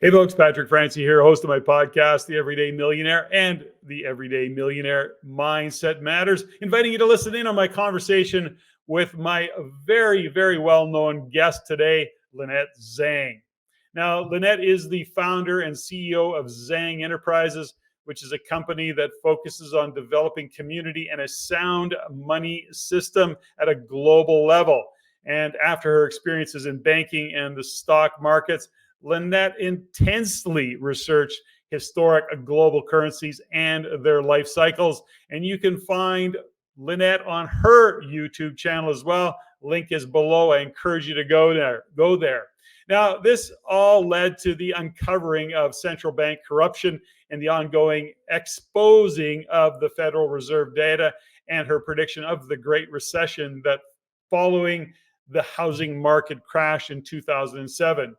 Hey folks, Patrick Francie here, host of my podcast, The Everyday Millionaire and The Everyday Millionaire Mindset Matters, inviting you to listen in on my conversation with my very well-known guest today, Lynette Zang. Now, Lynette is the founder and CEO of Zang Enterprises, which is a company that focuses on developing community and a sound money system at a global level. And after her experiences in banking and the stock markets, Lynette intensely researched historic global currencies and their life cycles. And you can find Lynette on her YouTube channel as well. Link is below. I encourage you to go there. Go there. Now, this all led to the uncovering of central bank corruption and the ongoing exposing of the Federal Reserve data and her prediction of the Great Recession that following the housing market crash in 2007.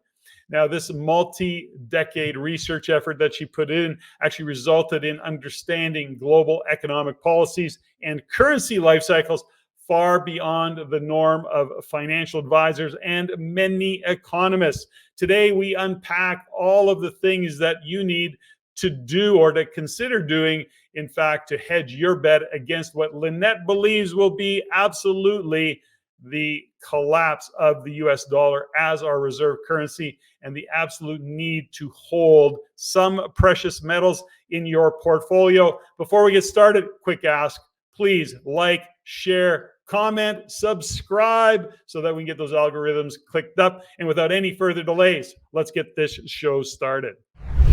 Now, this multi-decade research effort that she put in actually resulted in understanding global economic policies and currency life cycles far beyond the norm of financial advisors and many economists. Today, we unpack all of the things that you need to do or to consider doing, in fact, to hedge your bet against what Lynette believes will be absolutely the collapse of the US dollar as our reserve currency and the absolute need to hold some precious metals in your portfolio. Before we get started, quick ask, please like, share, comment, subscribe so that we can get those algorithms clicked up. And without any further delays, let's get this show started.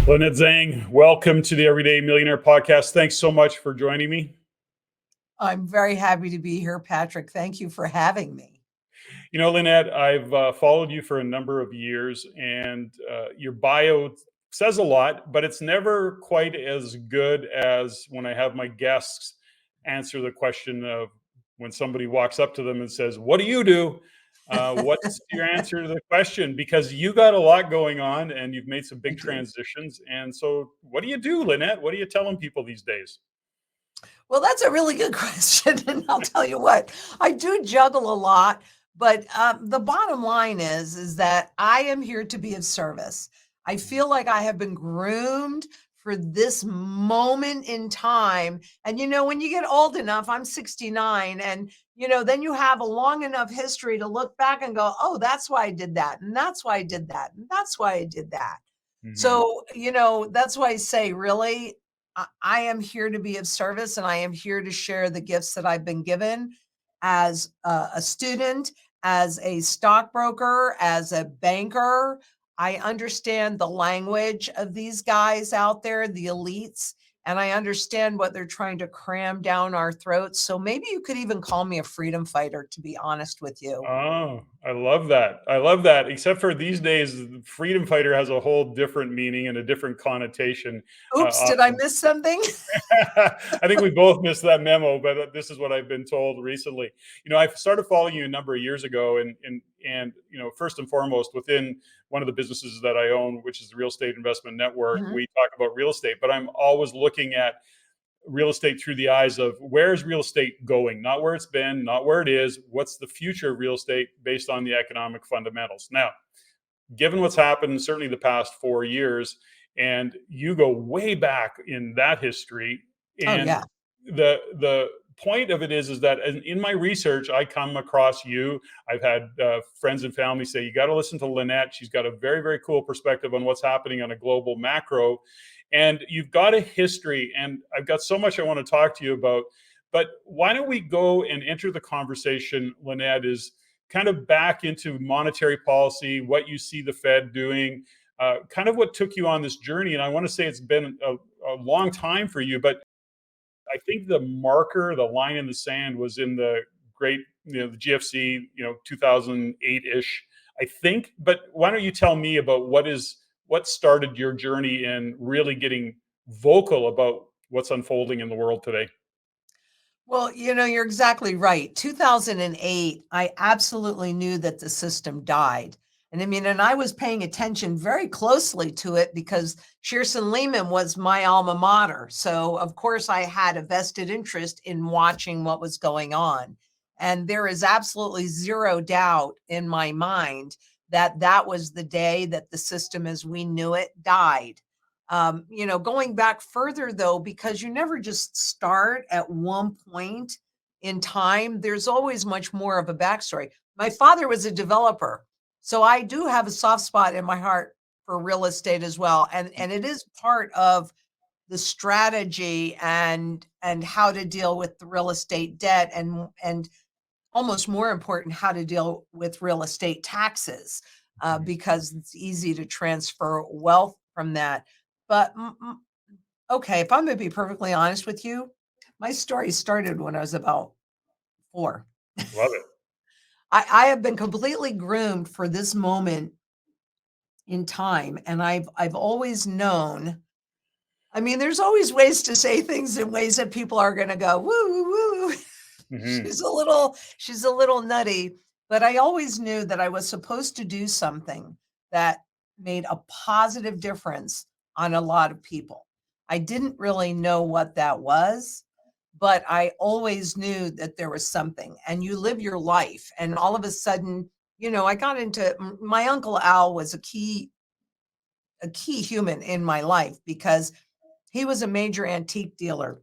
Lynette Zang, welcome to the Everyday Millionaire podcast. Thanks so much for joining me. I'm very happy to be here, Patrick. Thank you for having me. You know, Lynette, I've followed you for a number of years, and your bio says a lot, but it's never quite as good as when I have my guests answer the question of when somebody walks up to them and says, "What do you do?" What's your answer to the question? Because you got a lot going on and you've made some big transitions. And so what do you do, Lynette? What are you telling people these days? Well, that's a really good question. And I'll tell you what, I do juggle a lot, but the bottom line is that I am here to be of service. I feel like I have been groomed for this moment in time. And, when you get old enough, I'm 69, and, then you have a long enough history to look back and go, oh, that's why I did that. And that's why I did that. And that's why I did that. So, that's why I say, really, I am here to be of service, and I am here to share the gifts that I've been given as a student, as a stockbroker, as a banker. I understand the language of these guys out there, the elites, and I understand what they're trying to cram down our throats. So maybe you could even call me a freedom fighter, to be honest with you. Oh, I love that. I love that. Except for these days, freedom fighter has a whole different meaning and a different connotation. Oops, did I miss something? I think we both missed that memo, but this is what I've been told recently. I started following you a number of years ago, and first and foremost, within one of the businesses that I own, which is the Real Estate Investment Network, we talk about real estate, but I'm always looking at real estate through the eyes of where's real estate going, not where it's been, not where it is. What's the future of real estate based on the economic fundamentals? Now, given what's happened, certainly the past 4 years, and you go way back in that history, and the point of it is that in my research, I come across you. I've had friends and family say, you got to listen to Lynette. She's got a very cool perspective on what's happening on a global macro. And you've got a history, and I've got so much I want to talk to you about. But why don't we go and enter the conversation, Lynette, is kind of back into monetary policy, what you see the Fed doing, kind of what took you on this journey. And I want to say it's been a long time for you, but I think the marker, the line in the sand was in the the GFC, 2008-ish, I think. But why don't you tell me about what started your journey in really getting vocal about what's unfolding in the world today? Well, you're exactly right. 2008, I absolutely knew that the system died. And I was paying attention very closely to it because Shearson Lehman was my alma mater. So, of course, I had a vested interest in watching what was going on. And there is absolutely zero doubt in my mind that was the day that the system as we knew it died. Going back further though, because you never just start at one point in time, there's always much more of a backstory. My father was a developer, so I do have a soft spot in my heart for real estate as well. And it is part of the strategy and how to deal with the real estate debt and almost more important, how to deal with real estate taxes, Mhm. because it's easy to transfer wealth from that. But okay, if I'm going to be perfectly honest with you, my story started when I was about 4. Love it. I have been completely groomed for this moment in time, and I've always known. I mean, there's always ways to say things in ways that people are going to go woo woo woo. Hmm. She's a little nutty, but I always knew that I was supposed to do something that made a positive difference on a lot of people. I didn't really know what that was, but I always knew that there was something. And you live your life, and all of a sudden, I got into my uncle Al was a key human in my life because he was a major antique dealer,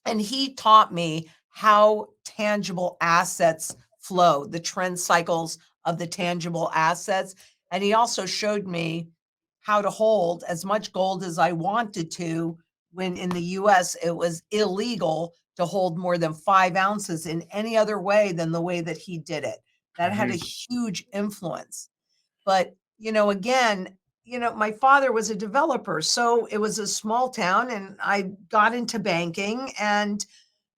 and he taught me how tangible assets flow, the trend cycles of the tangible assets. And he also showed me how to hold as much gold as I wanted to, when in the US it was illegal to hold more than 5 ounces in any other way than the way that he did it. That had a Hmm. huge influence. But, again, my father was a developer. So it was a small town, and I got into banking, and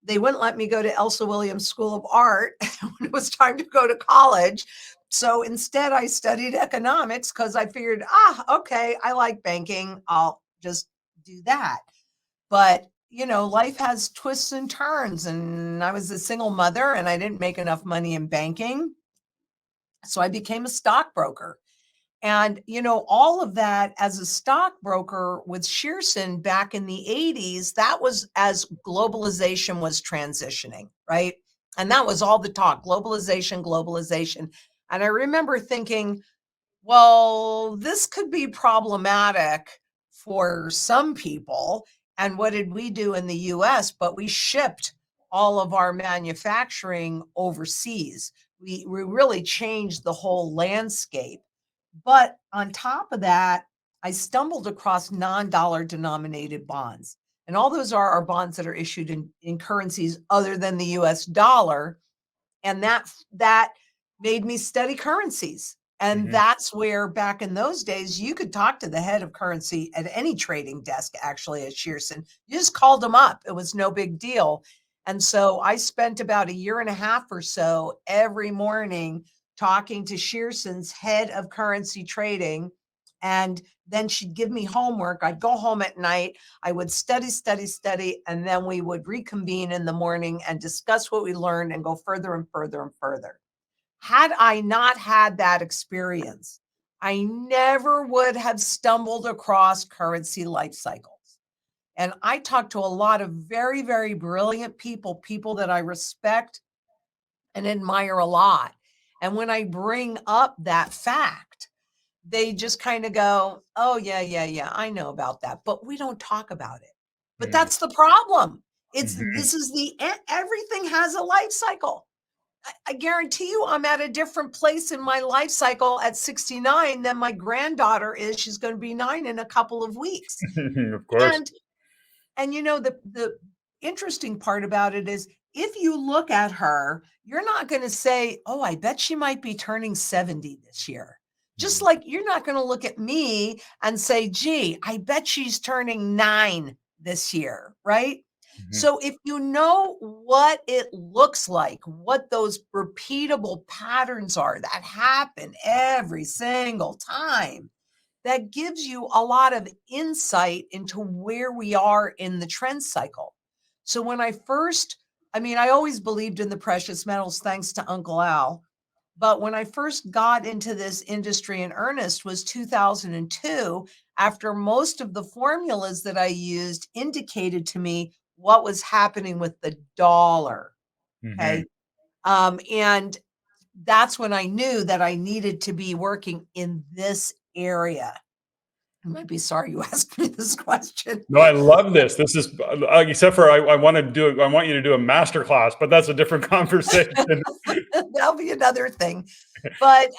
they wouldn't let me go to Elsa Williams School of Art when it was time to go to college. So instead, I studied economics because I figured, okay, I like banking. I'll just do that. But, life has twists and turns. And I was a single mother and I didn't make enough money in banking. So I became a stockbroker. And, all of that as a stockbroker with Shearson back in the 80s, that was as globalization was transitioning, right? And that was all the talk, globalization, globalization. And I remember thinking, well, this could be problematic for some people. And what did we do in the US? But we shipped all of our manufacturing overseas. We really changed the whole landscape. But on top of that, I stumbled across non-dollar denominated bonds. And all those are bonds that are issued in currencies other than the US dollar. And that made me study currencies. And Hmm. that's where back in those days, you could talk to the head of currency at any trading desk, actually, at Shearson. You just called them up. It was no big deal. And so I spent about a year and a half or so every morning talking to Shearson's head of currency trading. And then she'd give me homework. I'd go home at night. I would study, study, study, and then we would reconvene in the morning and discuss what we learned and go further and further and further. Had I not had that experience, I never would have stumbled across currency life cycles. And I talked to a lot of very, very brilliant people that I respect and admire a lot. And when I bring up that fact, they just kind of go, "Oh, yeah, yeah, yeah, I know about that, but we don't talk about it." But Hmm. that's the problem. Hmm. This is everything has a life cycle. I guarantee you I'm at a different place in my life cycle at 69 than my granddaughter is. She's going to be 9 in a couple of weeks. Of course. And the interesting part about it is if you look at her, you're not going to say, "Oh, I bet she might be turning 70 this year." Just Mhm. like you're not going to look at me and say, "Gee, I bet she's turning 9 this year," right? Mhm. So if you know what it looks like, what those repeatable patterns are that happen every single time, that gives you a lot of insight into where we are in the trend cycle. So when I always believed in the precious metals thanks to Uncle Al. But when I first got into this industry in earnest was 2002, after most of the formulas that I used indicated to me what was happening with the dollar. Mhm. Okay. And that's when I knew that I needed to be working in this area. You might be sorry you asked me this question. No, I love this. This is except for I want to do. I want you to do a master class, but that's a different conversation. That'll be another thing. But,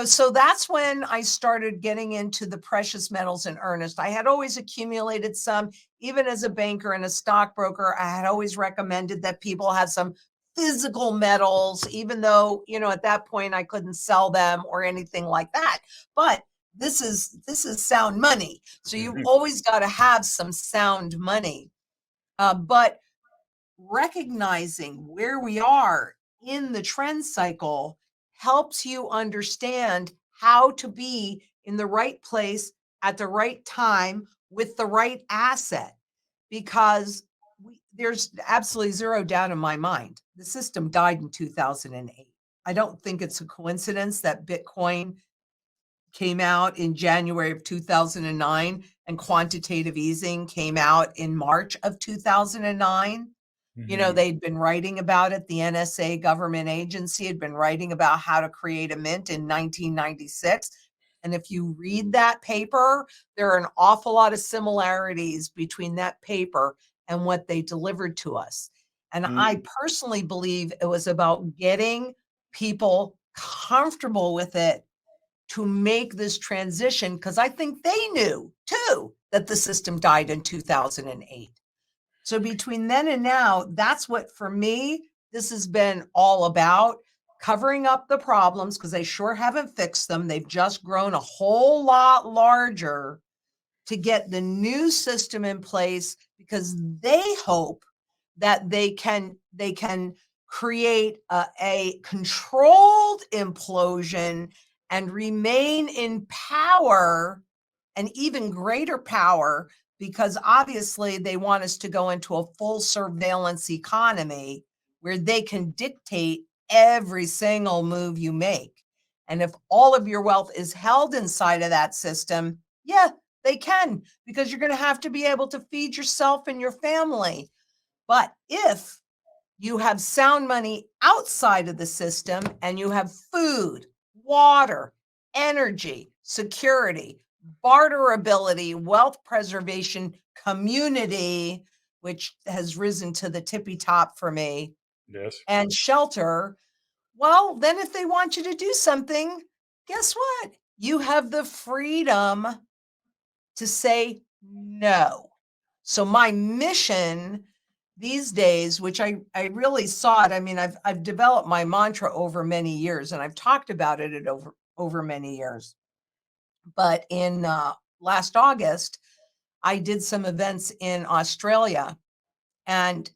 so that's when I started getting into the precious metals in earnest. I had always accumulated some, even as a banker and a stockbroker. I had always recommended that people have some physical metals, even though, at that point I couldn't sell them or anything like that. But this is sound money. So you've always got to have some sound money. But recognizing where we are in the trend cycle helps you understand how to be in the right place at the right time with the right asset, because there's absolutely zero doubt in my mind the system died in 2008. I don't think it's a coincidence that Bitcoin came out in January of 2009 and quantitative easing came out in March of 2009. Mhm. They'd been writing about it. The NSA government agency had been writing about how to create a mint in 1996. And if you read that paper, there are an awful lot of similarities between that paper and what they delivered to us. And I Mm, personally believe it was about getting people comfortable with it to make this transition, because I think they knew too that the system died in 2008. So between then and now, that's what for me, this has been all about covering up the problems because they sure haven't fixed them. They've just grown a whole lot larger to get the new system in place because they hope that they can create a controlled implosion and remain in power, and even greater power, because obviously they want us to go into a full surveillance economy where they can dictate every single move you make. And if all of your wealth is held inside of that system, yeah, they can, because you're going to have to be able to feed yourself and your family. But if you have sound money outside of the system and you have food, water, energy, security, barterability, wealth preservation, community, which has risen to the tippy top for me, yes. and shelter, well, then if they want you to do something, guess what? You have the freedom to say no. So my mission these days, which I really saw it. I mean, I've developed my mantra over many years, and I've talked about it over many years. But in last August, I did some events in Australia, and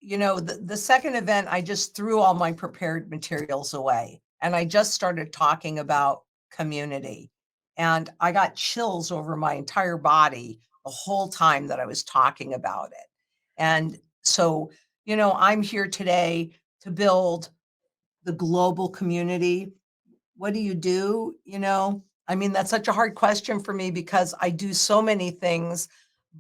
the second event, I just threw all my prepared materials away and I just started talking about community. And I got chills over my entire body the whole time that I was talking about it. And so, I'm here today to build the global community. What do you do? I mean, that's such a hard question for me because I do so many things,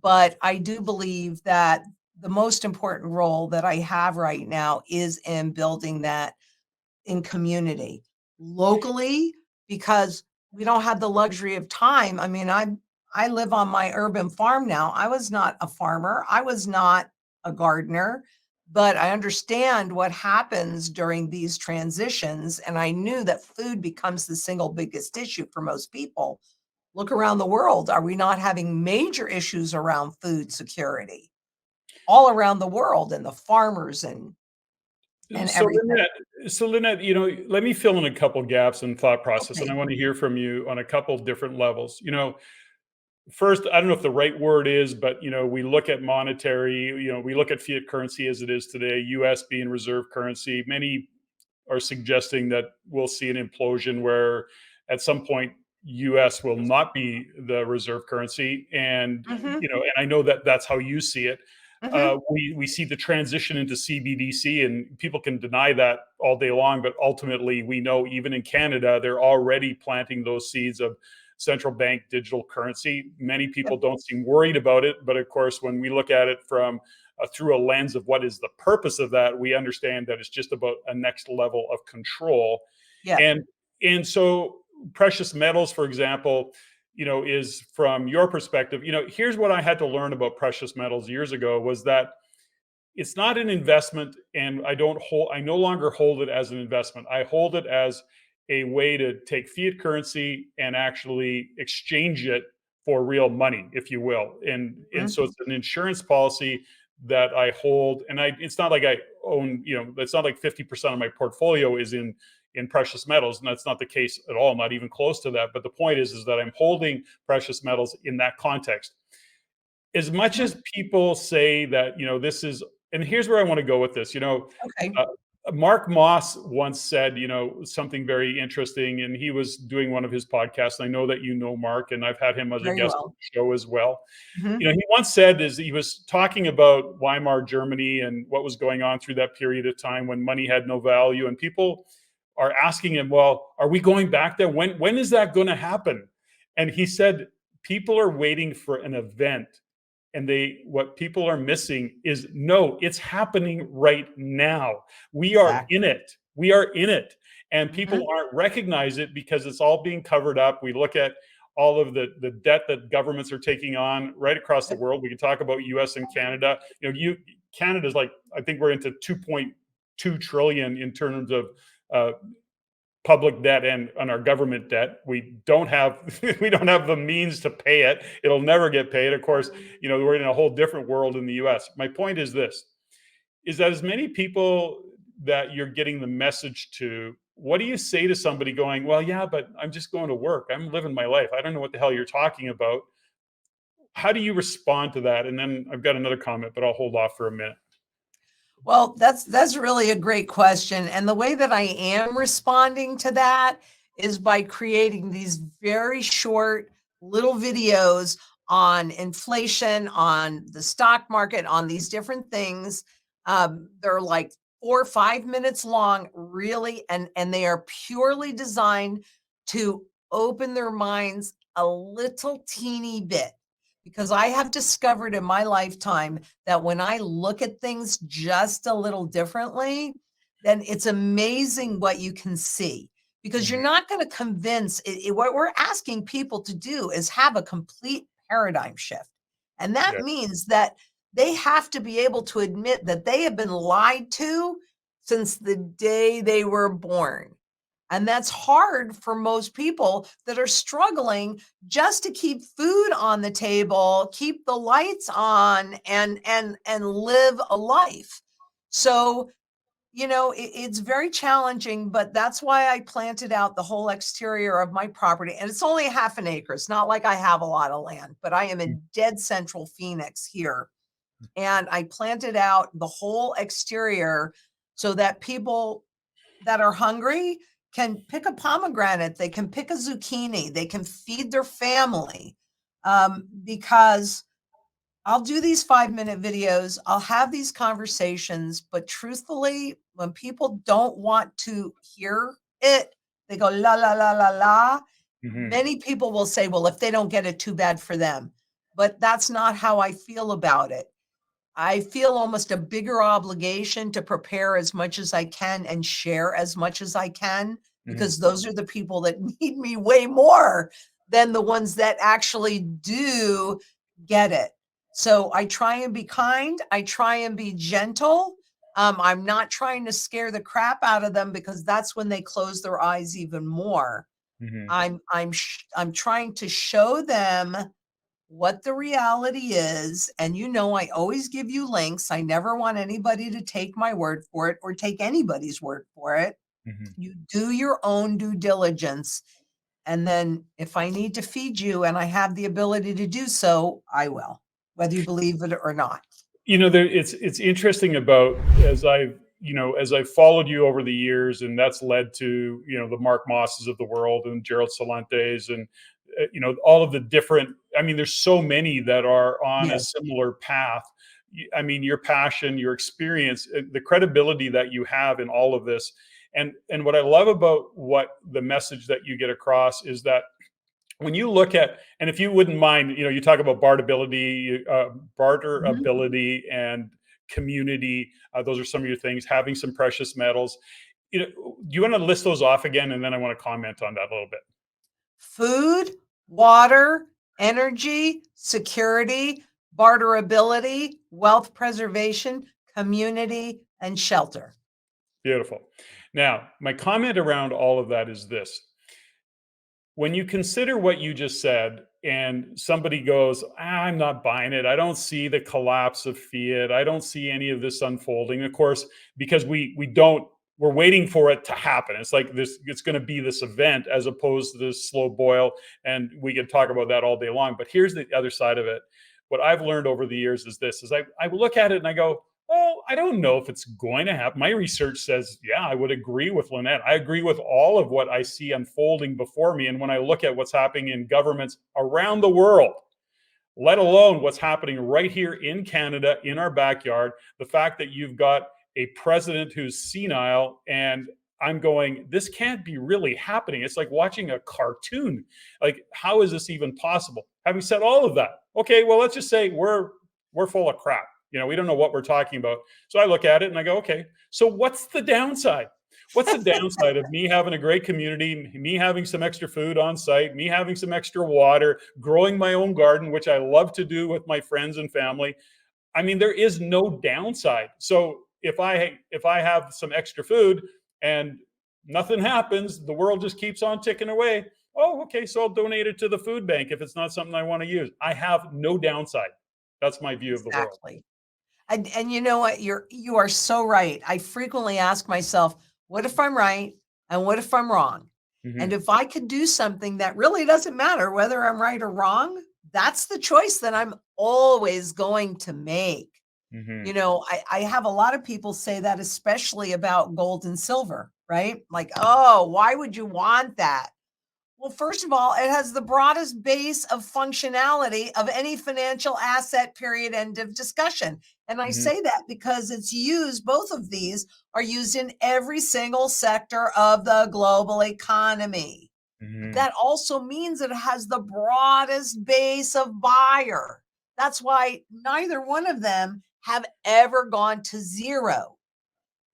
but I do believe that the most important role that I have right now is in building that in community locally, because we don't have the luxury of time. I mean, I live on my urban farm now. I was not a farmer. I was not a gardener, but I understand what happens during these transitions. And I knew that food becomes the single biggest issue for most people. Look around the world. Are we not having major issues around food security all around the world, and the farmers and So everything? Lynette, let me fill in a couple gaps in thought process, and I Okay. want to hear from you on a couple different levels. First, I don't know if the right word is, but we look at monetary, we look at fiat currency as it is today, US being reserve currency. Many are suggesting that we'll see an implosion where at some point US will not be the reserve currency. And, Hmm. and I know that that's how you see it. Hmm. We see the transition into CBDC, and people can deny that all day long, but ultimately we know even in Canada, they're already planting those seeds of central bank digital currency. Many people Yep. don't seem worried about it, but of course, when we look at it from through a lens of what is the purpose of that, we understand that it's just about a next level of control. Yeah. And so precious metals, for example, is from your perspective, here's what I had to learn about precious metals years ago was that it's not an investment, and I no longer hold it as an investment. I hold it as a way to take fiat currency and actually exchange it for real money, if you will. And Mhm. so it's an insurance policy that I hold, and it's not like I own, it's not like 50% of my portfolio is in precious metals, and that's not the case at all, not even close to that. But the point is that I'm holding precious metals in that context. As much Mhm. as people say that, this is, and here's where I want to go with this, Okay. uh, Mark Moss once said, something very interesting, and he was doing one of his podcasts. And I know that Mark, and I've had him as a Very guest on well. the show as well. Mhm. He once said, is he was talking about Weimar Germany and what was going on through that period of time when money had no value, and people are asking him, well, are we going back there? When is that going to happen? And he said, people are waiting for an event, and what people are missing is, no, it's happening right now. We are in Exactly. it. We are in it. And people Mhm. aren't recognize it because it's all being covered up. We look at all of the debt that governments are taking on right across the Yep. world. We can talk about US and Canada. Canada's like, I think we're into 2.2 trillion in terms of public debt and on our government debt. We don't have we don't have the means to pay it. It'll never get paid. Of course, we're in a whole different world in the US. My point is this, is that as many people that you're getting the message to, what do you say to somebody going, well, yeah, but I'm just going to work. I'm living my life. I don't know what the hell you're talking about. How do you respond to that? And then I've got another comment, but I'll hold off for a minute. Well, that's really a great question. And the way that I am responding to that is by creating these very short little videos on inflation, on the stock market, on these different things. They're like 4 or 5 minutes long, really, and they are purely designed to open their minds a little teeny bit. Because I have discovered in my lifetime that when I look at things just a little differently, then it's amazing what you can see. Because Mhm. you're not going to convince what we're asking people to do is have a complete paradigm shift. And that Yeah. means that they have to be able to admit that they have been lied to since the day they were born. And that's hard for most people that are struggling just to keep food on the table, keep the lights on, and live a life. So, it's very challenging, but that's why I planted out the whole exterior of my property. And it's only half an acre. It's not like I have a lot of land, but I am in dead central Phoenix here. And I planted out the whole exterior so that people that are hungry can pick a pomegranate, they can pick a zucchini, they can feed their family. Because I'll do these 5-minute videos, I'll have these conversations, but truthfully, when people don't want to hear it, they go la la la la la. Mhm. Many people will say, well, if they don't get it, too bad for them. But that's not how I feel about it. I feel almost a bigger obligation to prepare as much as I can and share as much as I can, Mhm. because those are the people that need me way more than the ones that actually do get it. So I try and be kind. I try and be gentle. I'm not trying to scare the crap out of them because that's when they close their eyes even more. Mhm. I'm trying to show them what the reality is. And I always give you links. I never want anybody to take my word for it or take anybody's word for it. Mhm. You do your own due diligence. And then if I need to feed you and I have the ability to do so, I will, whether you believe it or not. It's interesting about, as I've followed you over the years, and that's led to the Mark Mosses of the world and Gerald Salantes, and all of the different. I mean, there's so many that are on a Yes. similar path. I mean, your passion, your experience, the credibility that you have in all of this, and what I love about what the message that you get across is that when you look at, and if you wouldn't mind, you talk about barterability, Mhm. barterability, and community. Those are some of your things. Having some precious metals. Do you want to list those off again, and then I want to comment on that a little bit. Food, water, energy, security, barterability, wealth preservation, community, and shelter. Beautiful. Now, my comment around all of that is this. When you consider what you just said, and somebody goes, I'm not buying it. I don't see the collapse of fiat. I don't see any of this unfolding. Of course, because we're waiting for it to happen. It's like this, it's going to be this event as opposed to this slow boil. And we can talk about that all day long. But here's the other side of it. What I've learned over the years is this, is I look at it and I go, well, I don't know if it's going to happen. My research says, yeah, I would agree with Lynette. I agree with all of what I see unfolding before me. And when I look at what's happening in governments around the world, let alone what's happening right here in Canada, in our backyard, the fact that you've got a president who's senile, and I'm going, this can't be really happening. It's like watching a cartoon. Like, how is this even possible? Having said all of that, okay, well, let's just say we're full of crap. We don't know what we're talking about. So I look at it and I go, okay, so what's the downside? What's the downside of me having a great community, me having some extra food on site, me having some extra water, growing my own garden, which I love to do with my friends and family? I mean, there is no downside. So if I have some extra food and nothing happens, the world just keeps on ticking away. Oh, okay, so I'll donate it to the food bank if it's not something I want to use. I have no downside. That's my view of the world. Exactly. And you know what? You are so right. I frequently ask myself, what if I'm right? And what if I'm wrong? And if I could do something that really doesn't matter whether I'm right or wrong, that's the choice that I'm always going to make. I have a lot of people say that, especially about gold and silver, right? Like, oh, why would you want that? Well, first of all, it has the broadest base of functionality of any financial asset, period, end of discussion. And I say that because it's used, both of these are used in every single sector of the global economy. But that also means it has the broadest base of buyer. That's why neither one of them have ever gone to zero.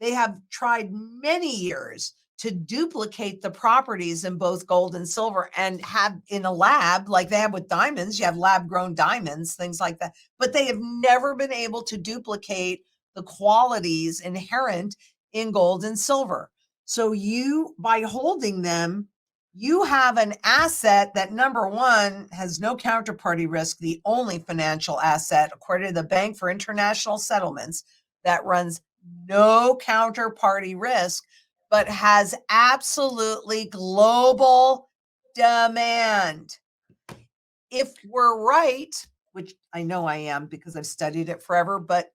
They have tried many years to duplicate the properties in both gold and silver, and have in a lab, like they have with diamonds, you have lab grown diamonds, things like that. But they have never been able to duplicate the qualities inherent in gold and silver. So by holding them, you have an asset that, number one, has no counterparty risk, the only financial asset, according to the Bank for International Settlements, that runs no counterparty risk, but has absolutely global demand. If we're right, which I know I am because I've studied it forever, but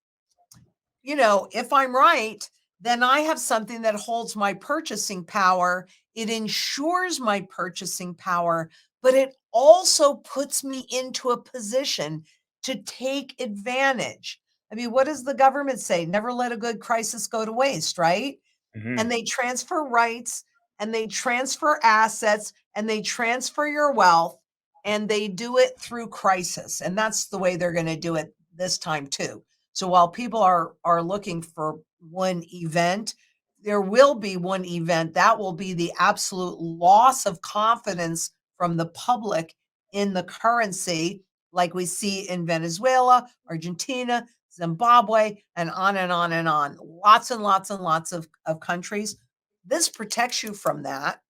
if I'm right, then I have something that holds my purchasing power. It ensures my purchasing power, but it also puts me into a position to take advantage. I mean, what does the government say? Never let a good crisis go to waste, right? And they transfer rights, and they transfer assets, and they transfer your wealth, and they do it through crisis. And that's the way they're going to do it this time too. So while people are looking for one event, there will be one event that will be the absolute loss of confidence from the public in the currency, like we see in Venezuela, Argentina, Zimbabwe, and on and on and on. Lots and lots and lots of countries. This protects you from that.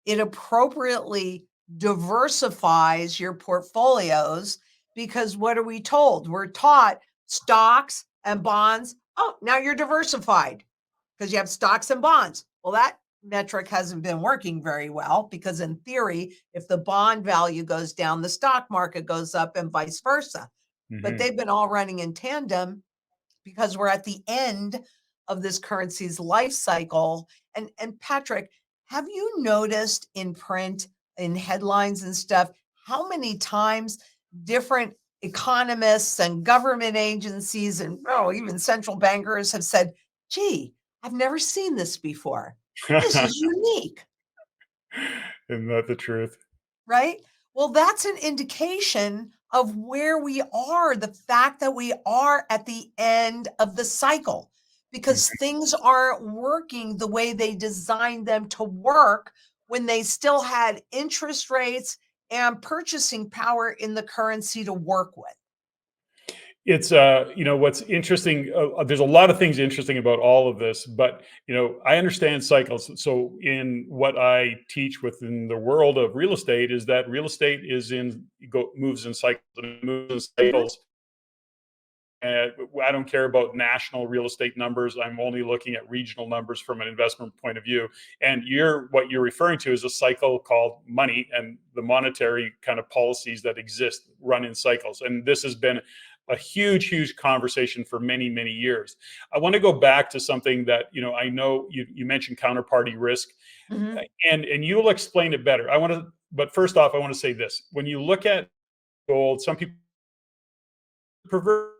It appropriately diversifies your portfolios, because what are we told? We're taught stocks and bonds. Oh, now you're diversified because you have stocks and bonds. Well, that metric hasn't been working very well, because in theory, if the bond value goes down, the stock market goes up, and vice versa. But they've been all running in tandem, because we're at the end of this currency's life cycle. And Patrick, have you noticed in print, in headlines and stuff, how many times different economists and government agencies and even central bankers have said, gee, I've never seen this before. This is unique. Isn't that the truth? Right? Well, that's an indication of where we are, the fact that we are at the end of the cycle because Mhm. things aren't working the way they designed them to work when they still had interest rates and purchasing power in the currency to work with. It's what's interesting. There's a lot of things interesting about all of this, but I understand cycles. So, in what I teach within the world of real estate, is that real estate moves in cycles, and it moves in Mhm. cycles. And I don't care about national real estate numbers. I'm only looking at regional numbers from an investment point of view. And what you're referring to is a cycle called money, and the monetary kind of policies that exist run in cycles. And this has been a huge, huge conversation for many, many years. I want to go back to something that I know you mentioned counterparty risk, Mhm. and you'll explain it better. But first off, I want to say this: when you look at gold, some people pervert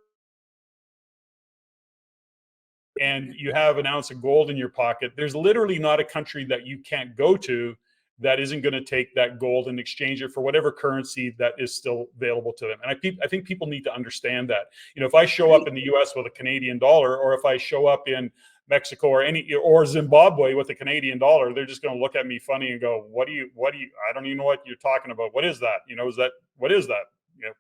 and you have an ounce of gold in your pocket, there's literally not a country that you can't go to that isn't going to take that gold and exchange it for whatever currency that is still available to them. And I think people need to understand that. If I show up Great. in the US with a Canadian dollar, or if I show up in Mexico or Zimbabwe with a Canadian dollar, they're just going to look at me funny and go, I don't even know what you're talking about. What is that? What is that? You know,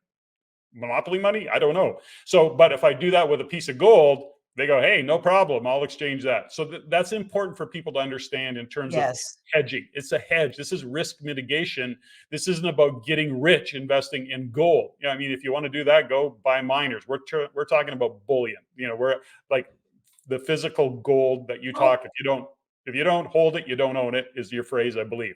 Monopoly money? I don't know. So, but if I do that with a piece of gold, they go, hey, no problem. I'll exchange that. So that's important for people to understand in terms of Yes. hedging. It's a hedge. This is risk mitigation. This isn't about getting rich investing in gold. I mean, if you want to do that, go buy miners. We're talking about bullion. We're like the physical gold that you Well, talk. If you don't hold it, you don't own it, is your phrase, I believe.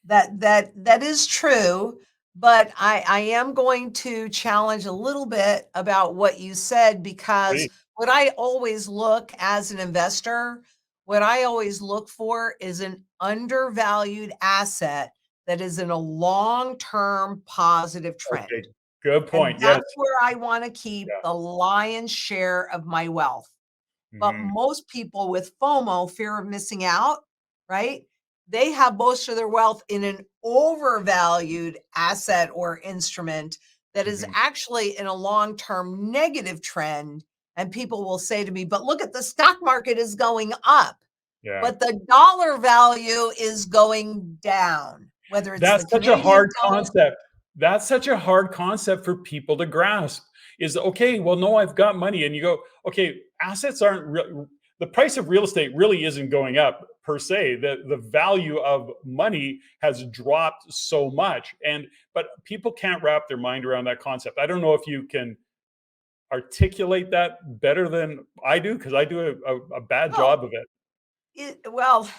that is true, but I am going to challenge a little bit about what you said because Please. what I always look as an investor, what I always look for is an undervalued asset that is in a long-term positive Okay. trend. Good And point. Yes. that's where I want to keep Yeah. the lion's share of my wealth. But Mhm. most people with FOMO, fear of missing out, right? They have most of their wealth in an overvalued asset or instrument that is Mhm. actually in a long term negative trend. And people will say to me, but look at the stock market is going up, Yeah. but the dollar value is going down, whether it's the That's such a Canadian hard dollar. concept. That's such a hard concept for people to grasp. Is okay, well, no, I've got money. And you go, okay, assets aren't real. The price of real estate really isn't going up per se. The value of money has dropped so much. But people can't wrap their mind around that concept. I don't know if you can articulate that better than I do, because I do a bad Oh, job of it. well,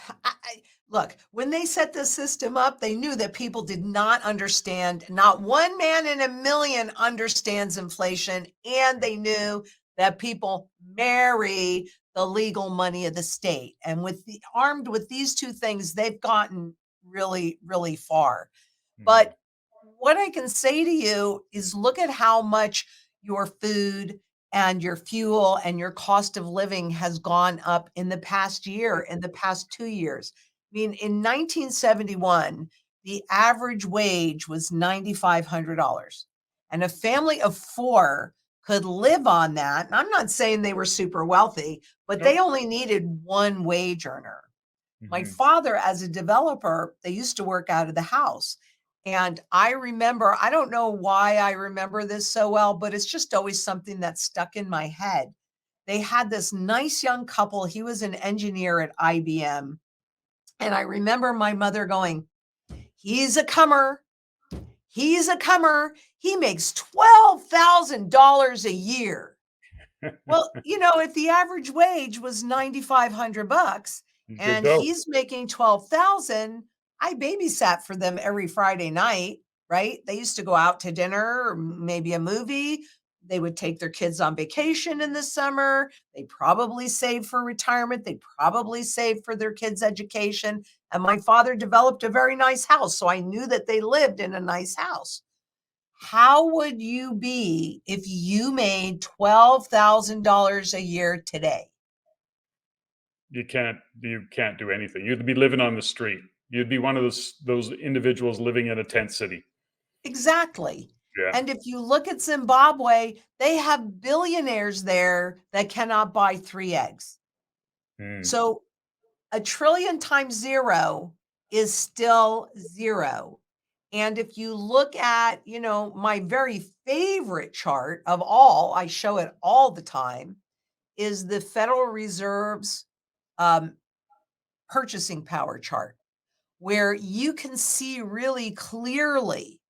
look, when they set the system up, they knew that people did not understand. Not one man in a million understands inflation, and they knew that people marry the legal money of the state. And armed with these two things, they've gotten really, really far. Mhm. But what I can say to you is look at how much your food and your fuel and your cost of living has gone up in the past year, in the past 2 years. I mean, in 1971, the average wage was $9,500, and a family of 4 could live on that. And I'm not saying they were super wealthy, but they Nope. only needed 1 wage earner. My Mhm. father, as a developer, they used to work out of the house. And I remember, I don't know why I remember this so well, but it's just always something that stuck in my head. They had this nice young couple. He was an engineer at IBM. And I remember my mother going, he's a comer. He's a comer. He makes $12,000 a year. Well, if the average wage was 9,500 bucks Good and dough. he's making 12,000, I babysat for them every Friday night, right? They used to go out to dinner or maybe a movie. They would take their kids on vacation in the summer. They probably saved for retirement. They probably saved for their kids' education. And my father developed a very nice house. So I knew that they lived in a nice house. How would you be if you made $12,000 a year today? You can't do anything. You'd be living on the street. You'd be one of those individuals living in a tent city. Exactly. Yeah. And if you look at Zimbabwe, they have billionaires there that cannot buy 3 eggs. Mm, So a trillion times 0 is still 0. And if you look at, my very favorite chart of all, I show it all the time, is the Federal Reserve's um, purchasing power chart, where you can see really clearly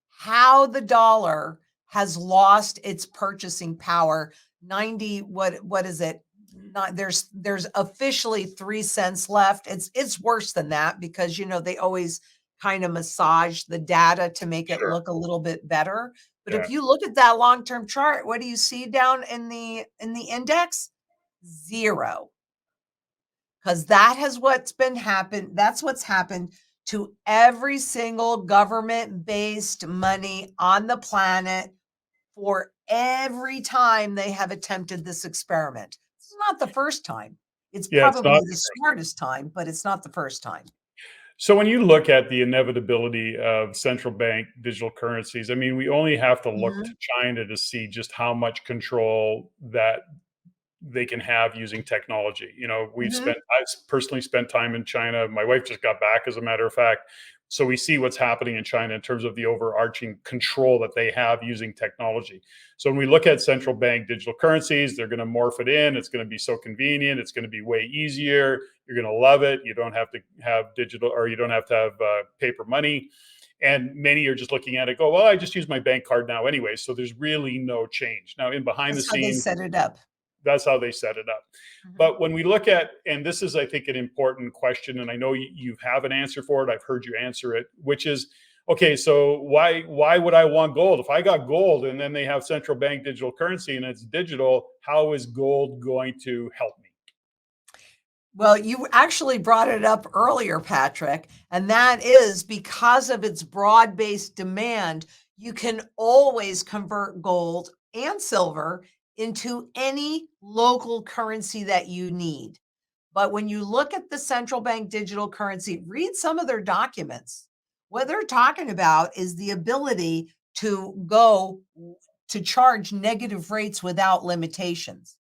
how the dollar has lost its purchasing power. 90, what is it? Not there's officially 3 cents left. It's worse than that because they always kind of massage the data to make it sure. look a little bit better. But Yeah. if you look at that long-term chart, what do you see down in the index? 0. Because that's what's happened to every single government-based money on the planet for every time they have attempted this experiment. It's not the first time. It's Yeah, it's probably not. the smartest time, but it's not the first time. So when you look at the inevitability of central bank digital currencies, I mean, we only have to look to Mhm, China to see just how much control that they can have using technology. mhm. I've personally spent time in China. My wife just got back, as a matter of fact. So we see what's happening in China in terms of the overarching control that they have using technology. So when we look at central bank digital currencies, they're going to morph it in. It's going to be so convenient. It's going to be way easier. You're going to love it. You don't have to have digital, or you don't have to have paper money. And many are just looking at it, go, well, I just use my bank card now anyway. So there's really no change. Now, in behind the That's how they scenes, set it up. that's how they set it up. Mhm. But when we look at, and this is, I think, an important question, and I know you have an answer for it. I've heard you answer it, which is, okay, so why would I want gold? If I got gold and then they have central bank digital currency and it's digital, how is gold going to help me? Well, you actually brought it up earlier, Patrick, and that is because of its broad-based demand, you can always convert gold and silver into any local currency that you need. But when you look at the central bank digital currency, read some of their documents. What they're talking about is the ability to charge negative rates without limitations.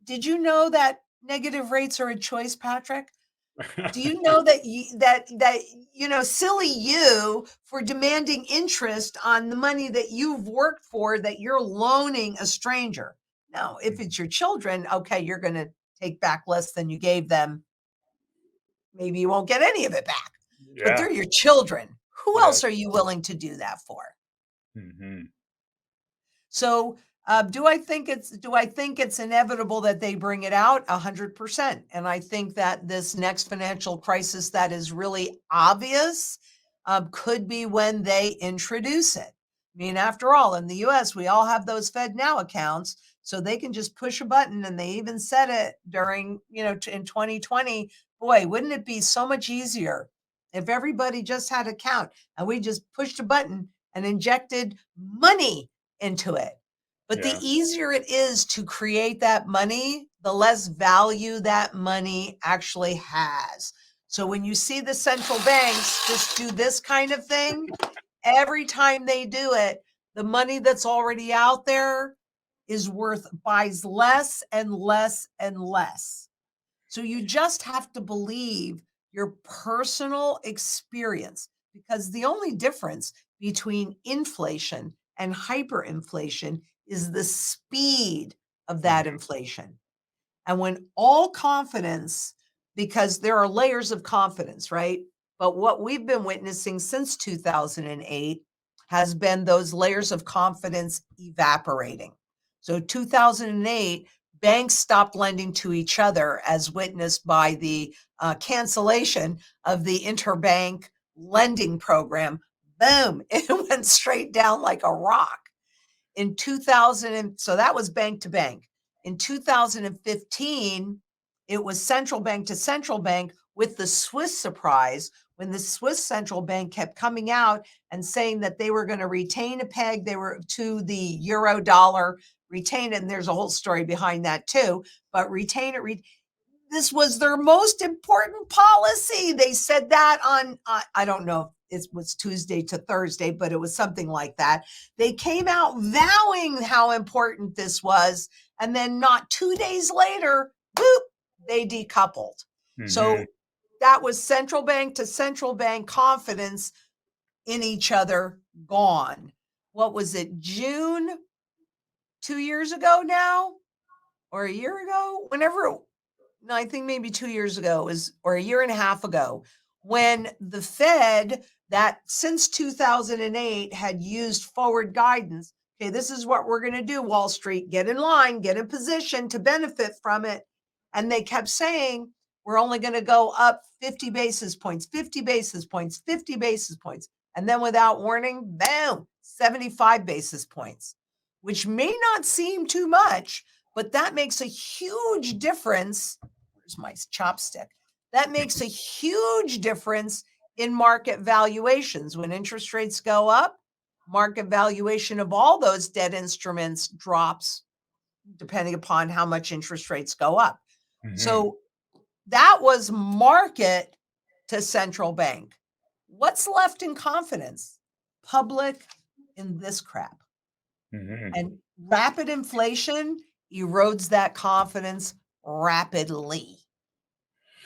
Did you know that negative rates are a choice, Patrick? Do you know that silly you for demanding interest on the money that you've worked for that you're loaning a stranger? Now, if it's your children, okay, you're going to take back less than you gave them. Maybe you won't get any of it back, but Yeah. they're your children. Who Yeah. else are you willing to do that for? Hmm. So, do I think it's inevitable that they bring it out? 100%. And I think that this next financial crisis that is really obvious could be when they introduce it. I mean, after all, in the US, we all have those Fed Now accounts, so they can just push a button. And they even said it during, in 2020. Boy, wouldn't it be so much easier if everybody just had an account and we just pushed a button and injected money into it. But the Yeah. easier it is to create that money, the less value that money actually has. So when you see the central banks just do this kind of thing, every time they do it, the money that's already out there buys less and less and less. So you just have to believe your personal experience because the only difference between inflation and hyperinflation is the speed of that Mhm. inflation. And when all confidence, because there are layers of confidence, right? But what we've been witnessing since 2008 has been those layers of confidence evaporating. So 2008, banks stopped lending to each other, as witnessed by the cancellation of the interbank lending program. Boom, it went straight down like a rock in 2000 so that was bank to bank. In 2015, it was central bank to central bank with the Swiss surprise when the Swiss central bank kept coming out and saying that they were going to retain a peg they were to the euro dollar, retain it, and there's a whole story behind that too, but retain it this was their most important policy. They said that on I don't know it was Tuesday to Thursday, but it was something like that. They came out vowing how important this was. And then not 2 days later, boop, they decoupled. Hmm. So that was central bank to central bank confidence in each other gone. What was it, June 2 years ago now? Or a year ago? Whenever, no, I think maybe 2 years ago was, or a year and a half ago, when the Fed, that since 2008 had used forward guidance. Okay, this is what we're going to do, Wall Street. Get in line, get in position to benefit from it. And they kept saying, we're only going to go up 50 basis points, 50 basis points, 50 basis points. And then without warning, bam, 75 basis points, which may not seem too much, but that makes a huge difference. Where's my chopstick? That makes a huge difference in market valuations. When interest rates go up, market valuation of all those debt instruments drops depending upon how much interest rates go up. Hmm. So that was market to central bank. What's left in confidence? Public in this crap. Hmm. And rapid inflation erodes that confidence rapidly.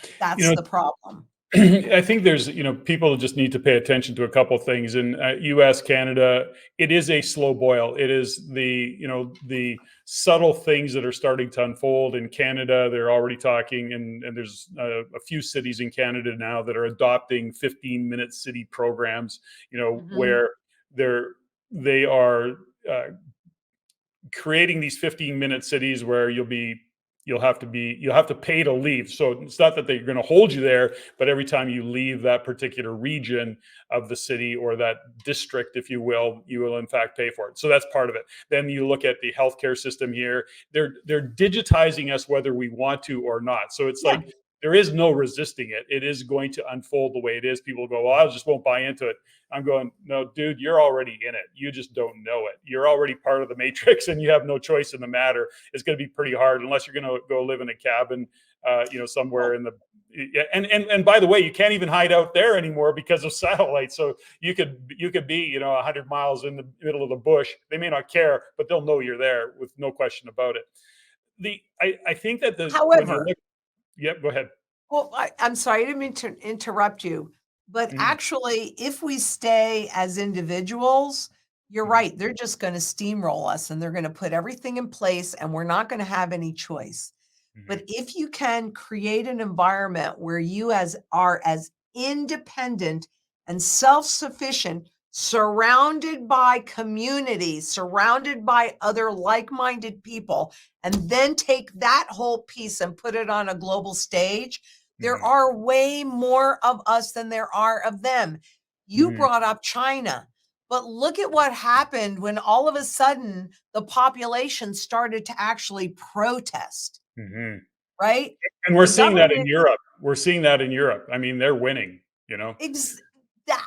You That's know, the problem. I think there's, people just need to pay attention to a couple of things. In U.S., Canada, it is a slow boil. It is the subtle things that are starting to unfold. In Canada, they're already talking, and there's a few cities in Canada now that are adopting 15-minute city programs. Mhm. Where they are creating these 15-minute cities where you'll have to pay to leave. So it's not that they're going to hold you there, but every time you leave that particular region of the city or that district, if you will, you will in fact pay for it. So that's part of it. Then you look at the healthcare system here. They're digitizing us whether we want to or not. So it's Yeah. like there is no resisting it. It is going to unfold the way it is. People go, well, I just won't buy into it. I'm going, no, dude, you're already in it. You just don't know it. You're already part of the matrix and you have no choice in the matter. It's going to be pretty hard unless you're going to go live in a cabin, somewhere Well, in the, yeah, and by the way, you can't even hide out there anymore because of satellite. So you could be, 100 miles in the middle of the bush. They may not care, but they'll know you're there with no question about it. I think that when you however, look, yep, go ahead. well, I'm sorry, I didn't mean to interrupt you, but Mhm, actually, if we stay as individuals, you're mhm, right. They're just going to steamroll us and they're going to put everything in place and we're not going to have any choice. mhm, But if you can create an environment where you are as independent and self-sufficient, surrounded by community, surrounded by other like-minded people, and then take that whole piece and put it on a global stage, there mhm, are way more of us than there are of them. You mhm, brought up China, but look at what happened when all of a sudden the population started to actually protest, mhm. right? And we're The seeing that in government Europe. We're seeing that in Europe. I mean, they're winning, you know? ex-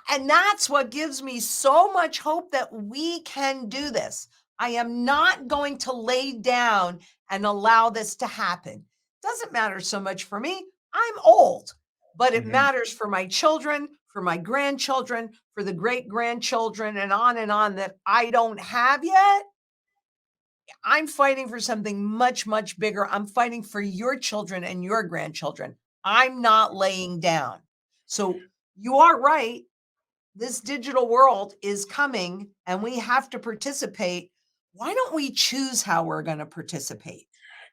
and that's what gives me so much hope that we can do this. I am not going to lay down and allow this to happen. Doesn't matter so much for me. I'm old, but it Mhm, matters for my children, for my grandchildren, for the great grandchildren, and on that I don't have yet. I'm fighting for something much, much bigger. I'm fighting for your children and your grandchildren. I'm not laying down. So you are right. This digital world is coming and we have to participate. Why don't we choose how we're going to participate?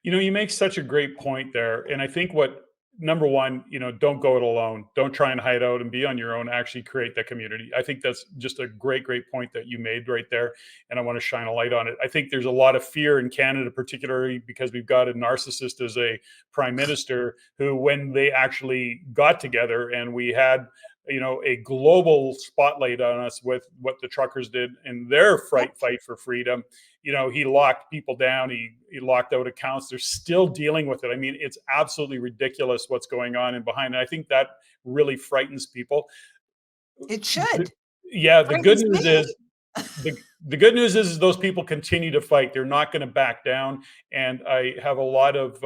You make such a great point there. And I think what number one, don't go it alone. Don't try and hide out and be on your own. Actually create that community. I think that's just a great, great point that you made right there. And I want to shine a light on it. I think there's a lot of fear in Canada, particularly because we've got a narcissist as a prime minister who, when they actually got together and we had a global spotlight on us with what the truckers did in their Yep. fight for freedom. He locked people down. He locked out accounts. They're still dealing with it. I mean, it's absolutely ridiculous what's going on and behind it. I think that really frightens people. It The- should. yeah, the good Frightens news me. is the the good news is those people continue to fight. They're not going to back down, and I have a lot of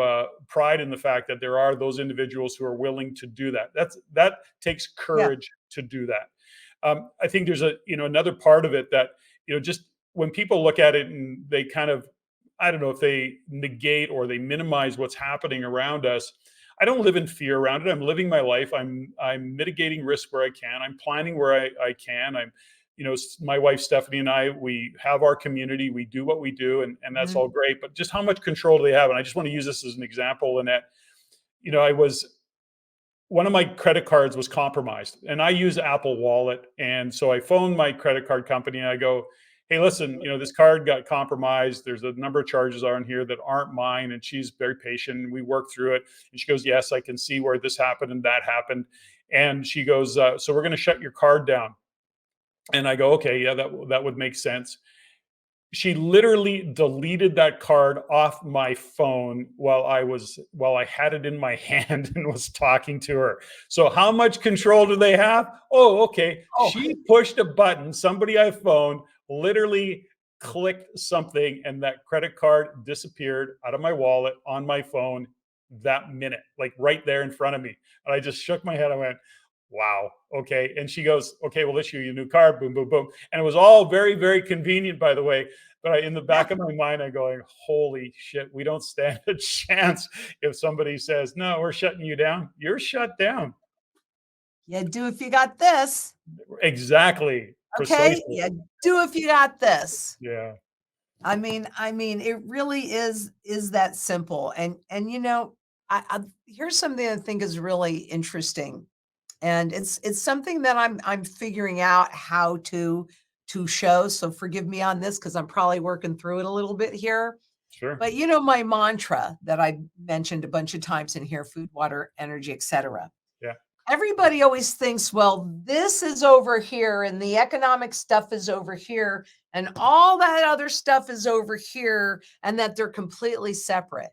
pride in the fact that there are those individuals who are willing to do that. That takes Yeah. courage to do that. I think there's another part of it that, just when people look at it and they kind of, I don't know if they negate or they minimize what's happening around us. I don't live in fear around it. I'm living my life. I'm mitigating risk where I can. I'm planning where I can. My wife Stephanie and I, we have our community. We do what we do, and that's all Mhm. great. But just how much control do they have? And I just want to use this as an example, Lynette. I was one of my credit cards was compromised, and I use Apple Wallet. And so I phoned my credit card company and I go, "Hey, listen, this card got compromised. There's a number of charges on here that aren't mine." And she's very patient. And we worked through it. And she goes, "Yes, I can see where this happened and that happened." And she goes, "So we're going to shut your card down." And I go, "Okay, yeah, that would make sense." She literally deleted that card off my phone while I had it in my hand and was talking to her. So how much control do they have? Oh, okay. Oh, She pushed a button, somebody I phoned literally clicked something, and that credit card disappeared out of my wallet on my phone that minute, like right there in front of me. And I just shook my head. I went, wow, okay. And she goes, "Okay, we'll issue you a new card." Boom, boom, boom. And it was all very, very convenient, by the way. But in the yeah. back of my mind, I'm going, holy shit, we don't stand a chance if somebody says, "No, we're shutting you down." You're shut down. You do if you got this. Exactly. Okay? Precisely. You do if you got this. Yeah. I mean, it really is that simple. And I here's something I think is really interesting. And it's something that I'm figuring out how to show. So forgive me on this because I'm probably working through it a little bit here. Sure. But my mantra that I mentioned a bunch of times in here: food, water, energy, etc. Yeah. Everybody always thinks, well, this is over here and the economic stuff is over here and all that other stuff is over here, and that they're completely separate.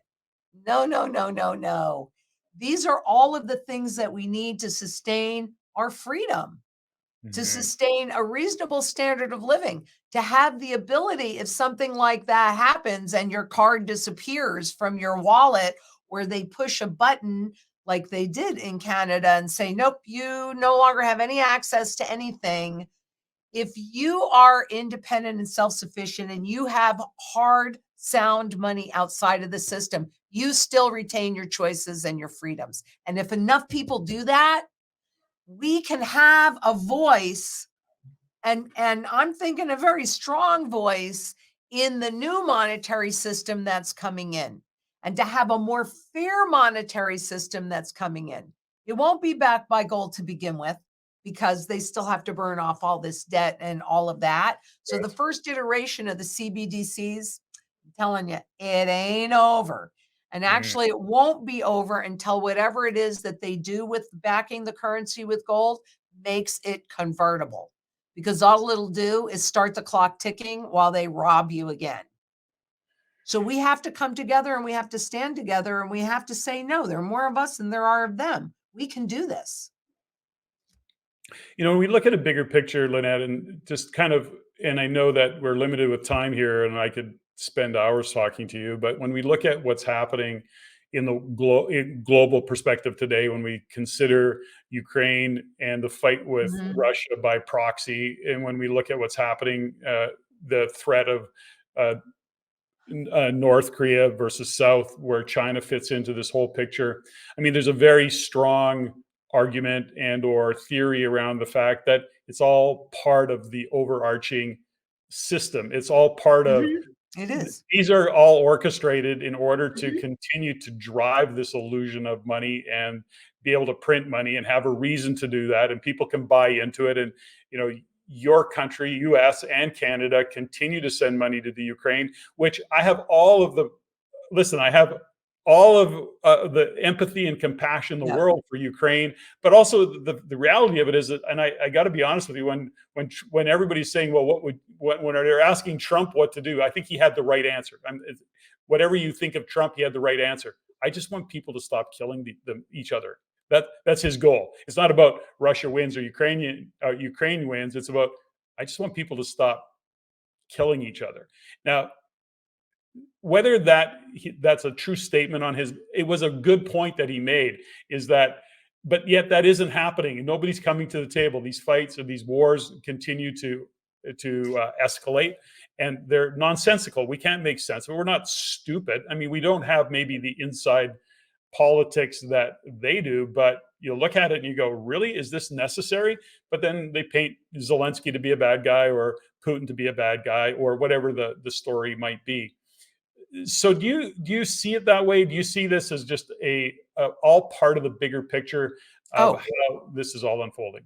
No, no, no, no, no. These are all of the things that we need to sustain our freedom, to Mhm. sustain a reasonable standard of living, to have the ability, if something like that happens and your card disappears from your wallet, where they push a button like they did in Canada and say, nope, you no longer have any access to anything. If you are independent and self sufficient and you have hard, sound money outside of the system, you still retain your choices and your freedoms. And if enough people do that, we can have a voice, and I'm thinking a very strong voice in the new monetary system that's coming in, and to have a more fair monetary system that's coming in. It won't be backed by gold to begin with because they still have to burn off all this debt and all of that. So the Yes. first iteration of the CBDCs, I'm telling you, it ain't over. And Mhm. actually, it won't be over until whatever it is that they do with backing the currency with gold makes it convertible, because all it'll do is start the clock ticking while they rob you again. So we have to come together and we have to stand together and we have to say, no, there are more of us than there are of them. We can do this. When we look at a bigger picture, Lynette, and just kind of, and I know that we're limited with time here, and I could spend hours talking to you, but when we look at what's happening in the global perspective today, when we consider Ukraine and the fight with Mhm. Russia by proxy, and when we look at what's happening, the threat of uh, North Korea versus South, where China fits into this whole picture. I mean, there's a very strong argument and or theory around the fact that it's all part of the overarching system. It's all part of, Mhm. It is. these are all orchestrated in order to Mhm. continue to drive this illusion of money and be able to print money and have a reason to do that, and people can buy into it. And you know your country, US and Canada, continue to send money to the Ukraine, which I have all of the, listen, I have all of the empathy and compassion in the Yep. world for Ukraine, but also the reality of it is that, and I got to be honest with you, when everybody's saying, well, when they're asking Trump what to do, I think he had the right answer. Whatever you think of Trump, he had the right answer. I just want people to stop killing each other. That's his goal. It's not about Russia wins or Ukraine wins. It's about, I just want people to stop killing each other. Now, whether that's a true statement on his, it was a good point that he made, is that but yet that isn't happening, and nobody's coming to the table. These fights or these wars continue to escalate, and they're nonsensical. We can't make sense, but we're not stupid. I mean, we don't have maybe the inside politics that they do, but you look at it and you go, really, is this necessary? But then they paint Zelensky to be a bad guy or Putin to be a bad guy or whatever the story might be. So do you see it that way? Do you see this as just a all part of the bigger picture of Oh, how this is all unfolding?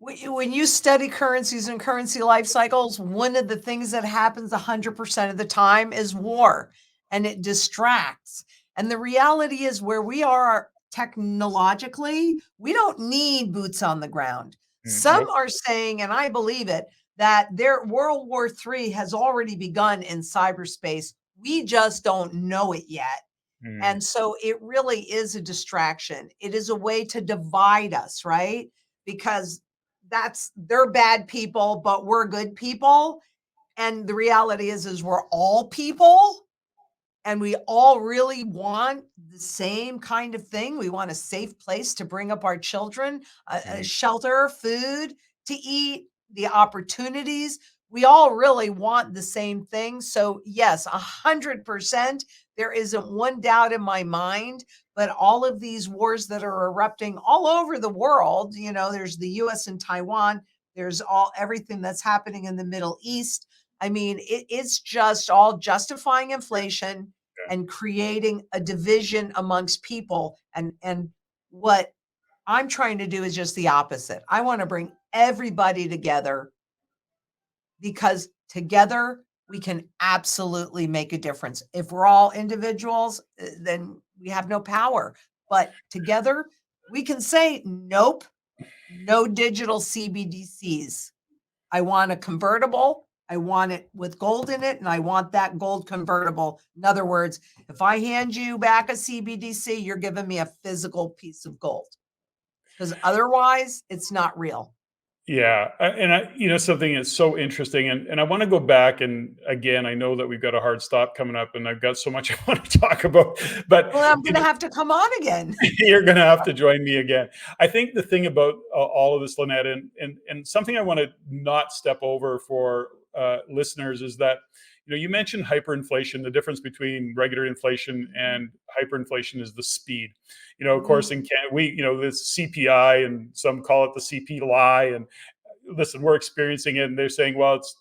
when you study currencies and currency life cycles, one of the things that happens 100% of the time is war, and it distracts. And the reality is, where we are technologically, we don't need boots on the ground. Some Nope. are saying, and I believe it, that their World War III has already begun in cyberspace. We just don't know it yet. Mm, And so it really is a distraction. It is a way to divide us, right? Because they're bad people, but we're good people. And the reality is we're all people, and we all really want the same kind of thing. We want a safe place to bring up our children, a mhm. shelter, food to eat, the opportunities. We all really want the same thing. So, yes, 100%. There isn't one doubt in my mind. But all of these wars that are erupting all over the world, there's the US and Taiwan, there's everything that's happening in the Middle East. I mean, it's just all justifying inflation Yeah. and creating a division amongst people. And what I'm trying to do is just the opposite. I want to bring everybody together, because together we can absolutely make a difference. If we're all individuals, then we have no power. But together we can say, nope, no digital CBDCs. I want a convertible. I want it with gold in it, and I want that gold convertible. In other words, if I hand you back a CBDC, you're giving me a physical piece of gold, because otherwise it's not real. Yeah, something that's so interesting, and I want to go back, and again, I know that we've got a hard stop coming up, and I've got so much I want to talk about, but Well, I'm going to have to come on again. you're going to have to join me again. I think the thing about all of this, Lynette, and something I want to not step over for listeners is that you mentioned hyperinflation. The difference between regular inflation and hyperinflation is the speed. Of Mhm. course, in Canada, this CPI, and some call it the CP lie. And listen, we're experiencing it, and they're saying, well, it's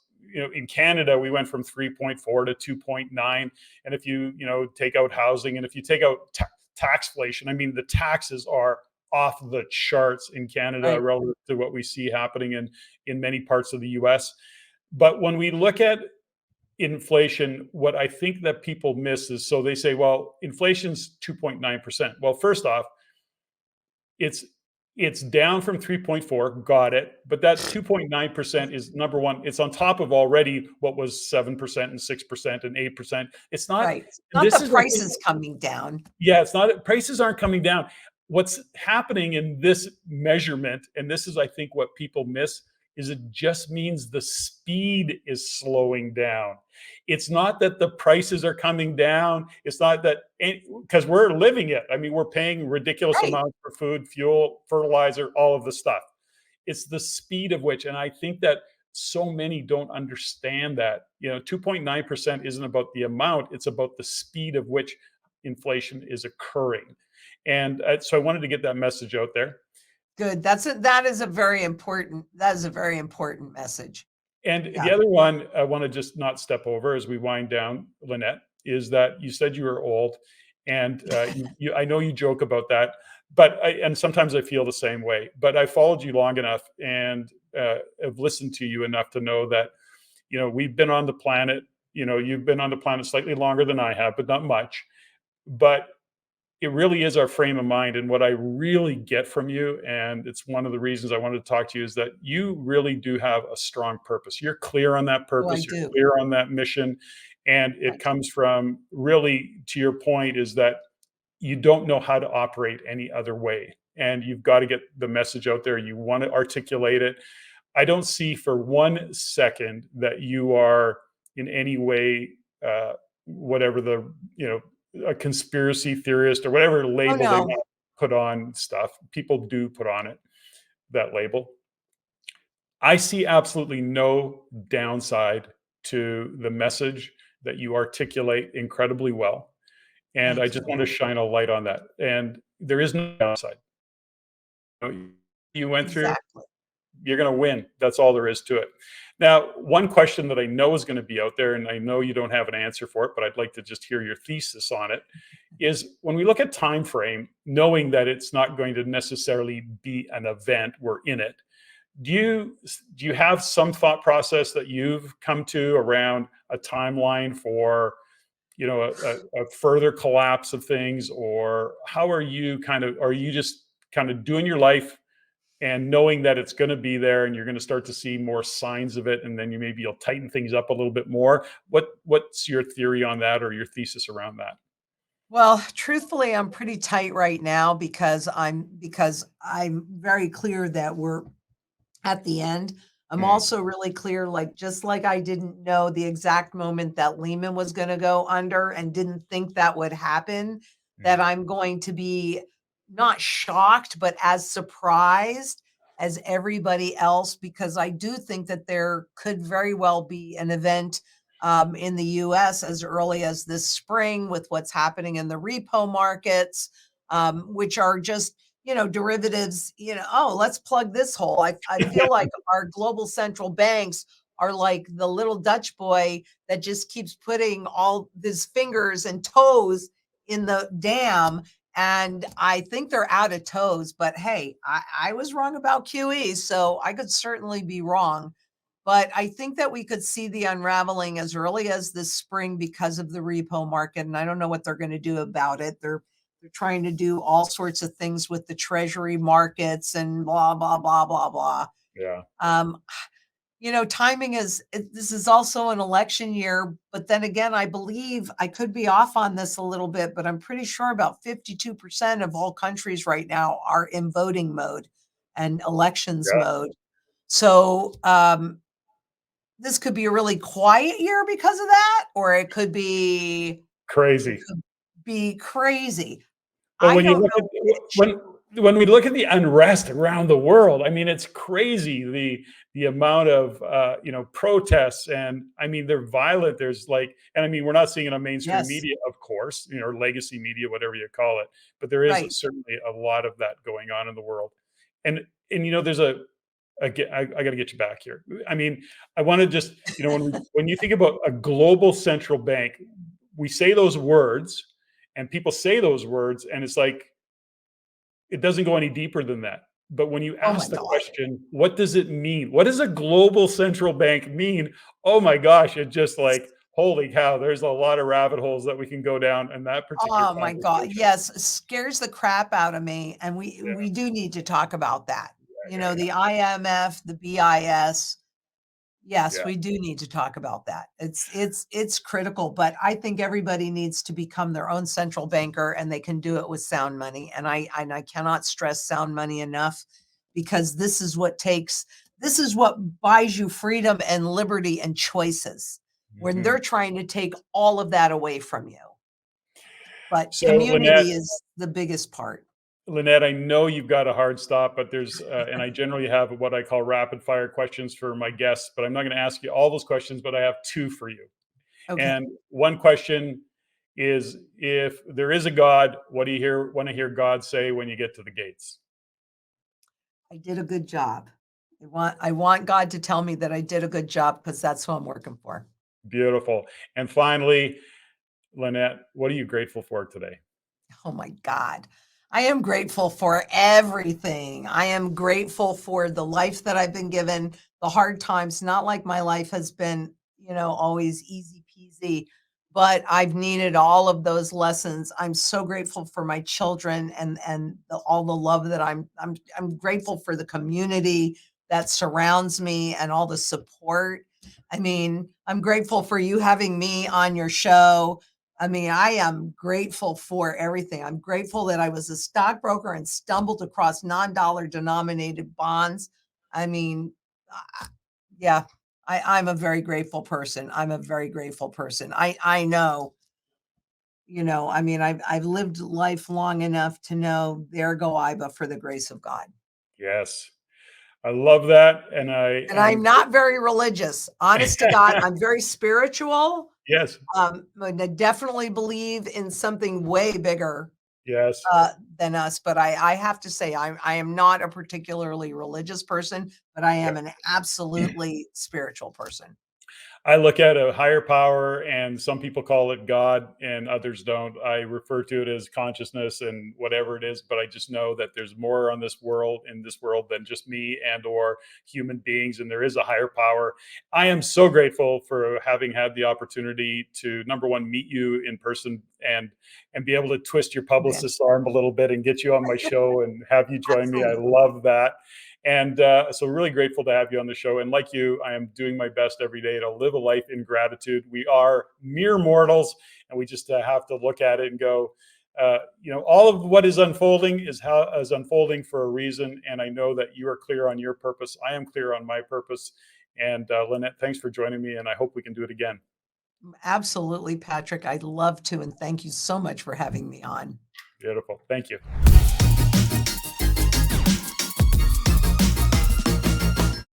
in Canada, we went from 3.4 to 2.9. And if you take out housing, and if you take out taxflation, I mean, the taxes are off the charts in Canada Right. relative to what we see happening in many parts of the US. But when we look at inflation, what I think that people miss is, so they say, well, inflation's 2.9%. Well, first off, it's it's down from 3.4, got it. But that 2.9% is, number one, it's on top of already what was 7% and 6% and 8%. It's not, Right. It's and not this the is, I think, prices coming down. yeah, it's not, prices aren't coming down. What's happening in this measurement, and this is, I think, what people miss, is it just means the speed is slowing down. It's not that the prices are coming down. It's not that, because we're living it. I mean, we're paying ridiculous Right. amounts for food, fuel, fertilizer, all of the stuff. It's the speed of which, and I think that so many don't understand that. 2.9% isn't about the amount, it's about the speed of which inflation is occurring. And so I wanted to get that message out there. Good. That is a very important message. And the Yeah. other one I want to just not step over as we wind down, Lynette, is that you said you were old, and I know you joke about that, but and sometimes I feel the same way. But I followed you long enough, and have listened to you enough to know that we've been on the planet. You've been on the planet slightly longer than I have, but not much. But it really is our frame of mind. And what I really get from you, and it's one of the reasons I wanted to talk to you, is that you really do have a strong purpose. You're clear on that Oh, I purpose, you're do. clear on that mission. And it Right. comes from, really, to your point, is that you don't know how to operate any other way. And you've got to get the message out there. You want to articulate it. I don't see for 1 second that you are in any way, whatever the, a conspiracy theorist or whatever Oh, label they no. want. put on stuff. People do put on it, that label. I see absolutely no downside to the message that you articulate incredibly well. And I Thank just you. want to shine a light on that. And there is no downside. You went through, Exactly. you're going to win. That's all there is to it. Now, one question that I know is going to be out there, and I know you don't have an answer for it, but I'd like to just hear your thesis on it, is when we look at time frame, knowing that it's not going to necessarily be an event, we're in it. Do you have some thought process that you've come to around a timeline for a further collapse of things, or how are you are you just kind of doing your life and knowing that it's going to be there and you're going to start to see more signs of it, and then you'll tighten things up a little bit more? What's your theory on that, or your thesis around that? Well, truthfully, I'm pretty tight right now because I'm very clear that we're at the end. I'm Mm, also really clear, like, just like I didn't know the exact moment that Lehman was going to go under and didn't think that would happen, that mm, I'm going to be not shocked, but as surprised as everybody else, because I do think that there could very well be an event in the US as early as this spring with what's happening in the repo markets, which are just derivatives, oh, let's plug this hole. I feel like our global central banks are like the little Dutch boy that just keeps putting all his fingers and toes in the dam. And I think they're out of toes, but hey, I was wrong about QE, so I could certainly be wrong. But I think that we could see the unraveling as early as this spring because of the repo market. And I don't know what they're going to do about it. They're trying to do all sorts of things with the treasury markets and blah, blah, blah, blah, blah. yeah, Um, timing this is also an election year, but then again, I believe I could be off on this a little bit, but I'm pretty sure about 52% of all countries right now are in voting mode and elections yeah, mode. So, this could be a really quiet year because of that, or it crazy. could be crazy. Well, I when you don't look at know which. when we look at the unrest around the world, I mean, it's crazy the amount of protests, and I mean they're violent. There's like, and I mean we're not seeing it on mainstream Yes, media, of course, or legacy media, whatever you call it, but there is right. certainly a lot of that going on in the world, and there's I got to get you back here. I mean, I want to just when you think about a global central bank, we say those words and people say those words and it's like it doesn't go any deeper than that. But when you Oh my ask the god. question, what does it mean? What does a global central bank mean? Oh my gosh, it just like, holy cow, there's a lot of rabbit holes that we can go down in that particular Oh my god. conversation. Yes, it scares the crap out of me, and Yeah, we do need to talk about that. yeah, The IMF, the BIS. yeah, Yes, yeah. we do need to talk about that. It's critical, but I think everybody needs to become their own central banker, and they can do it with sound money. And I cannot stress sound money enough, because this is what buys you freedom and liberty and choices when Mhm. they're trying to take all of that away from you. But So community is the biggest part. Lynette, I know you've got a hard stop, but and I generally have what I call rapid fire questions for my guests, but I'm not going to ask you all those questions, but I have two for you. Okay. And one question is, if there is a God, what do you want to hear God say when you get to the gates? I did a good job. I want God to tell me that I did a good job, because that's who I'm working for. Beautiful. And finally, Lynette, what are you grateful for today? Oh my God. I am grateful for everything. I am grateful for the life that I've been given, the hard times, not like my life has been, always easy peasy, but I've needed all of those lessons. I'm so grateful for my children and all the love that I'm grateful for the community that surrounds me and all the support. I mean, I'm grateful for you having me on your show. I mean, I am grateful for everything. I'm grateful that I was a stockbroker and stumbled across non-dollar denominated bonds. I mean, yeah, I'm a very grateful person. I'm a very grateful person. I know I mean, I've lived life long enough to know there go I, but for the grace of God. Yes. I love that. And I And I'm am, not very religious. Honest to God, I'm very spiritual. yes, And I definitely believe in something way bigger yes. than us. But I have to say, I am not a particularly religious person, but I am an absolutely spiritual person. I look at a higher power, and some people call it God, and others don't. I refer to it as consciousness and whatever it is, but I just know that there's more on this world in this world than just me and or human beings, and there is a higher power. I am so grateful for having had the opportunity to number one meet you in person and be able to twist your Yeah, publicist's arm a little bit and get you on my show and have you join me. I absolutely. love that. And so, really grateful to have you on the show. And like you, I am doing my best every day to live a life in gratitude. We are mere mortals, and we just have to look at it and go, all of what is unfolding is unfolding for a reason. And I know that you are clear on your purpose. I am clear on my purpose. And Lynette, thanks for joining me. And I hope we can do it again. Absolutely, Patrick. I'd love to. And thank you so much for having me on. Beautiful. Thank you.